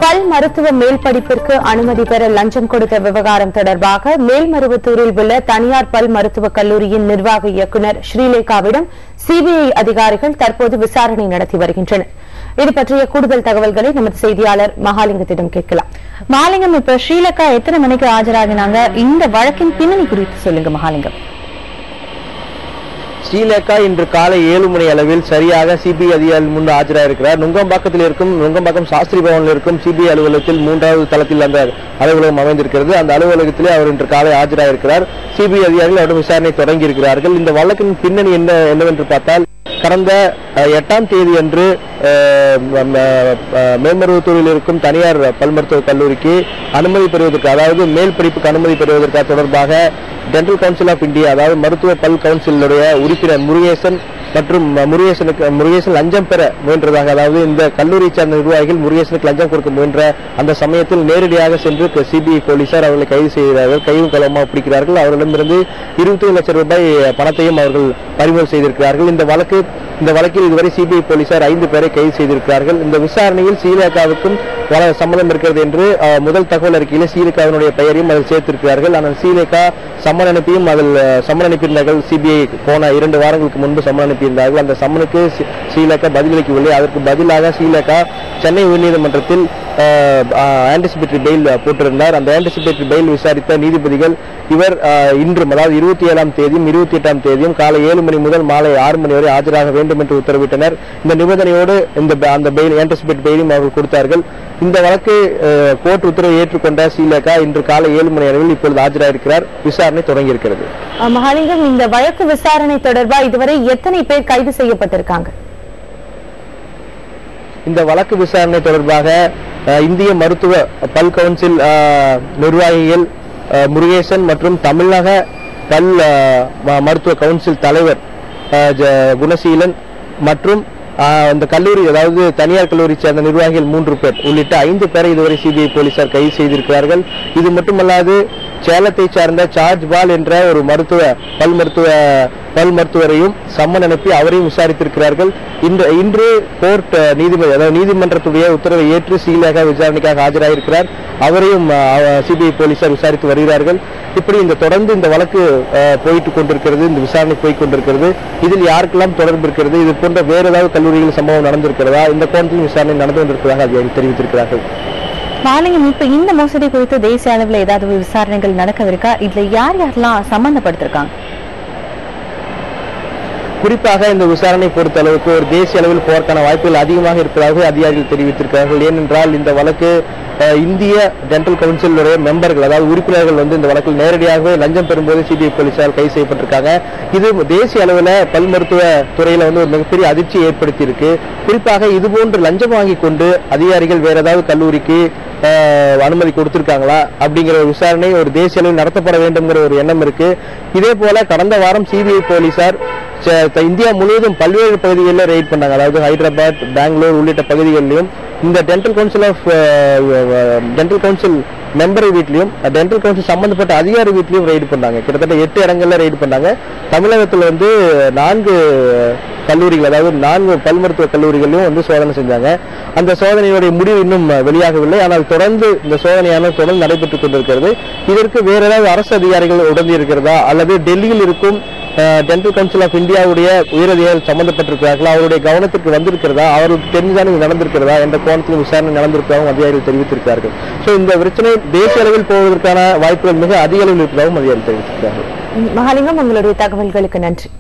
பல் மருத்துவ மேல் படிப்பிற்கு அனுமதி பெற லஞ்சம் கொடுத்த விவகாரம் தொடர்பாக மேல்மருவத்தூரில் உள்ள தனியார் பல் மருத்துவக் கல்லூரியின் நிர்வாக இயக்குநர் ஸ்ரீலேகாவிடம் சிபிஐ அதிகாரிகள் தற்போது விசாரணை நடத்தி வருகின்றனர். இது பற்றிய கூடுதல் தகவல்களை நமது செய்தியாளர் மகாலிங்கத்திடம் கேட்கலாம். மகாலிங்கம், இப்ப ஸ்ரீலேகா எத்தனை மணிக்கு ஆஜராகினாங்க? இந்த வழக்கின் பின்னணி குறித்து சொல்லுங்க மகாலிங்கம். ஸ்ரீலேகா இன்று காலை 7 மணி அளவில் சரியாக சிபிஐ அதிகாரிகள் முன் ஆஜராயிருக்கிறார். நுங்கம்பாக்கத்தில் இருக்கும் நுங்கம்பாக்கம் சாஸ்திரி பவனில் இருக்கும் சிபிஐ அலுவலகத்தில் 3வது தளத்தில் அந்த அலுவலகம் அமைந்திருக்கிறது. அந்த அலுவலகத்திலே அவர் இன்று காலை ஆஜராயிருக்கிறார். சிபிஐ அதிகாரிகள் அவருடைய விசாரணை தொடங்கி இருக்கிறார்கள். இந்த வழக்கின் பின்னணி என்னவென்று பார்த்தால், கடந்த 8ஆம் தேதி அன்று மேல்மருவத்தூரில் இருக்கும் தனியார் பல் மருத்துவக் கல்லூரிக்கு அனுமதி பெறுவதற்கு, அதாவது மேல் படிப்புக்கு அனுமதி பெறுவதற்கு தொடர்பாக டென்டல் கவுன்சில் ஆஃப் இந்தியா, அதாவது மருத்துவ பல் கவுன்சிலுடைய உறுப்பினர் முருகேசன் மற்றும் முருகேசன் லஞ்சம் பெற முயன்றதாக, அதாவது இந்த கல்லூரியை சார்ந்த நிர்வாகிகள் முருகேசனுக்கு லஞ்சம் கொடுக்க முயன்ற அந்த சமயத்தில் நேரடியாக சென்று சிபிஐ போலீசார் அவர்களை கைது செய்கிறார்கள். கையும் களவுமாக பிடிக்கிறார்கள். அவர்களிடமிருந்து 25 லட்சம் ரூபாய் பணத்தையும் அவர்கள் பறிமுதல் செய்திருக்கிறார்கள். இந்த வழக்கில் இதுவரை சிபிஐ போலீசார் 5 பேரை கைது செய்திருக்கிறார்கள். இந்த விசாரணையில் ஸ்ரீலேகாவுக்கும் சம்மதம் இருக்கிறது என்று முதல் தகவல் அறிக்கையில் ஸ்ரீலேகாவினுடைய பெயரையும் அதில் சேர்த்திருக்கிறார்கள். ஆனால் ஸ்ரீலேகா சம்மன் அனுப்பியும் அதில் சம்மன் அனுப்பியிருந்தார்கள். சிபிஐ போன 2 வாரங்களுக்கு முன்பு சம்மன் அனுப்பியிருந்தார்கள். அந்த சம்மனுக்கு ஸ்ரீலேகா பதிலளிக்கவில்லை. அதற்கு பதிலாக ஸ்ரீலேகா சென்னை உயர்நீதிமன்றத்தில் ஆன்டிசிபேட்டரி பெயில் போட்டிருந்தார். அந்த ஆன்டிசிபேட்டரி பெயில் விசாரித்த நீதிபதிகள் இவர் இன்றும், அதாவது 27ஆம் தேதியும் 28ஆம் தேதியும் காலை 7 மணி முதல் மாலை 6 மணி வரை ஆஜராக வேண்டும் என்று உத்தரவிட்டனர். இந்த நிபந்தனையோடு அந்த பெயில் ஆன்டிசிபேட்டரி பெயிலும் அவர்கள் கொடுத்தார்கள். இந்த வழக்கு கோர்ட் உத்தரவை ஏற்றுக்கொண்ட ஸ்ரீலேகா இன்று காலை 7 மணி அளவில் இப்பொழுது ஆஜராயிருக்கிறார். விசாரணை தொடங்கியிருக்கிறது. மகாலிங்கம், இந்த வழக்கு விசாரணை தொடர்பாக இதுவரை எத்தனை பேர் கைது செய்யப்பட்டிருக்காங்க? இந்த வழக்கு விசாரணை தொடர்பாக இந்திய மருத்துவ பல் கவுன்சில் நிர்வாகிகள் முருகேசன் மற்றும் தமிழக பல் மருத்துவ கவுன்சில் தலைவர் குணசீலன் மற்றும் அந்த கல்லூரி, அதாவது தனியார் கல்லூரி சேர்ந்த நிர்வாகிகள் 3 பேர் உள்ளிட்ட 5 பேரை இதுவரை சிபிஐ போலீசார் கைது செய்திருக்கிறார்கள். இது மட்டுமல்லாது சேலத்தை சார்ந்த சார்ஜ் பால் என்ற ஒரு பல் மருத்துவரையும் சம்மன் அனுப்பி அவரையும் விசாரித்திருக்கிறார்கள். இன்று கோர்ட் நீதிபதி, அதாவது நீதிமன்றத்துடைய உத்தரவை ஏற்று ஸ்ரீலேகா விசாரணைக்காக ஆஜராயிருக்கிறார். அவரையும் சிபிஐ போலீசார் விசாரித்து வருகிறார்கள். இப்படி தொடர்ந்து இந்த வழக்கு போயிட்டுக் கொண்டிருக்கிறது. இந்த விசாரணை போய்க் கொண்டிருக்கிறது. இதில் யாருக்கெல்லாம் தொடர்பு இருக்கிறது, இது போன்ற வேறு ஏதாவது கல்லூரிகள் சம்பவம் நடந்திருக்கிறதா, இந்த கோணத்தில் விசாரணை நடந்து கொண்டிருப்பதாக அதிகாரிகள் தெரிவித்திருக்கிறார்கள். மாலிங்கம், இப்ப இந்த மோசடி குறித்து தேசிய அளவில் ஏதாவது விசாரணைகள் நடக்கவிருக்கா? இதுல யாரெல்லாம் சம்பந்தப்படுத்திருக்காங்க? குறிப்பாக இந்த விசாரணை பொறுத்த அளவுக்கு ஒரு தேசிய அளவில் போவதற்கான வாய்ப்புகள் அதிகமாக இருப்பதாக அதிகாரிகள் தெரிவித்திருக்கிறார்கள். ஏனென்றால் இந்த வழக்கு இந்திய டென்டல் கவுன்சிலுடைய மெம்பர்கள், அதாவது உறுப்பினர்கள் இந்த வழக்கில் நேரடியாகவே லஞ்சம் பெறும்போது சிபிஐ போலீசார் கைது செய்யப்பட்டிருக்காங்க. இது தேசிய அளவில் பல் மருத்துவ துறையில ஒரு மிகப்பெரிய அதிர்ச்சியை ஏற்படுத்தி இருக்கு. குறிப்பாக இதுபோன்று லஞ்சம் வாங்கி கொண்டு அதிகாரிகள் வேற ஏதாவது கல்லூரிக்கு அனுமதி கொடுத்திருக்காங்களா அப்படிங்கிற ஒரு விசாரணை ஒரு தேசிய அளவில் நடத்தப்பட வேண்டும்ங்கிற ஒரு எண்ணம் இருக்கு. இதே போல கடந்த வாரம் சிபிஐ போலீசார் இந்தியா முழுவதும் பல்வேறு பகுதிகளில் ரெய்ட் பண்ணாங்க. அதாவது ஹைதராபாத், பெங்களூர் உள்ளிட்ட பகுதிகளிலும் இந்த டென்டல் கவுன்சில் மெம்பர் வீட்லையும் டென்டல் கவுன்சில் சம்பந்தப்பட்ட அதிகாரி வீட்லையும் ரெய்டு பண்ணாங்க. கிட்டத்தட்ட 8 இடங்கள்ல ரெய்டு பண்ணாங்க. தமிழகத்தில் 4 கல்லூரிகள், அதாவது 4 பல் மருத்துவ கல்லூரிகளிலும் சோதனை செஞ்சாங்க. அந்த சோதனையுடைய முடிவு இன்னும் வெளியாகவில்லை. ஆனால் தொடர்ந்து இந்த சோதனையானது தொடர்ந்து நடைபெற்றுக் கொண்டிருக்கிறது. இதற்கு வேற ஏதாவது அரசு அதிகாரிகள் உடந்தி இருக்கிறதா, அல்லது டெல்லியில் இருக்கும் டென்டல் கவுன்சில் ஆஃப் இந்தியாவுடைய உயரதிகாரிகள் சம்பந்தப்பட்டிருக்கிறார்களா, அவருடைய கவனத்திற்கு வந்திருக்கிறதா, அவருக்கு தெரிஞ்சுதான் இது நடந்திருக்கிறதா என்ற கோணத்தில் விசாரணை நடந்திருப்பதாகவும் அதிகாரிகள் தெரிவித்திருக்கிறார்கள். இந்த பிரச்சனை தேசிய அளவில் போவதற்கான வாய்ப்புகள் மிக அதிக அளவில் இருப்பதாகவும் அதிகாரிகள் தெரிவித்திருக்கிறார்கள். மகாலிங்கம், உங்களுடைய தகவல்களுக்கு நன்றி.